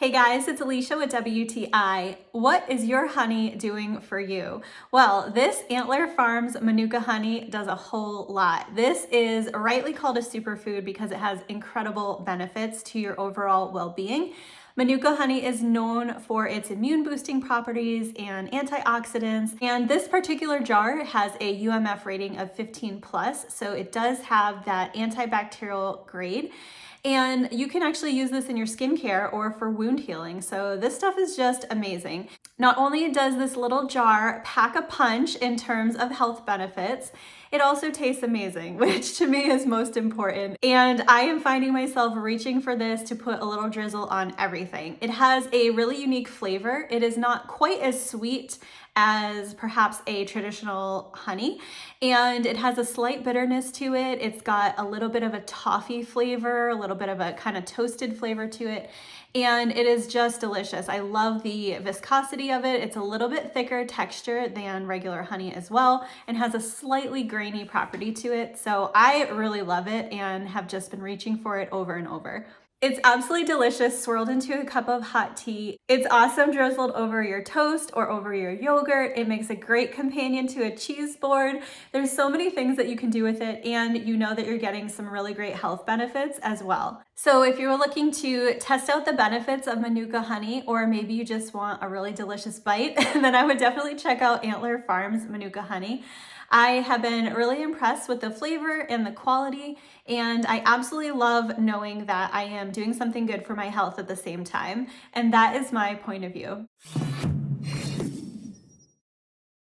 Hey guys, it's Alicia with WTI. What is your honey doing for you? Well, this Antler Farms Manuka Honey does a whole lot. This is rightly called a superfood because it has incredible benefits to your overall well-being. Manuka honey is known for its immune boosting properties and antioxidants, and this particular jar has a UMF rating of 15 plus, so it does have that antibacterial grade. And you can actually use this in your skincare or for wound healing. So this stuff is just amazing. Not only does this little jar pack a punch in terms of health benefits, it also tastes amazing, which to me is most important. And I am finding myself reaching for this to put a little drizzle on everything. It has a really unique flavor. It is not quite as sweet as perhaps a traditional honey, and it has a slight bitterness to it. It's got a little bit of a toffee flavor, a little bit of a kind of toasted flavor to it, and it is just delicious. I love the viscosity of it. It's a little bit thicker texture than regular honey as well, and has a slightly grainy property to it. So I really love it and have just been reaching for it over and over. It's absolutely delicious, swirled into a cup of hot tea. It's awesome drizzled over your toast or over your yogurt. It makes a great companion to a cheese board. There's so many things that you can do with it, and you know that you're getting some really great health benefits as well. So if you're looking to test out the benefits of Manuka honey, or maybe you just want a really delicious bite, then I would definitely check out Antler Farms Manuka Honey. I have been really impressed with the flavor and the quality, and I absolutely love knowing that I am doing something good for my health at the same time. And that is my point of view.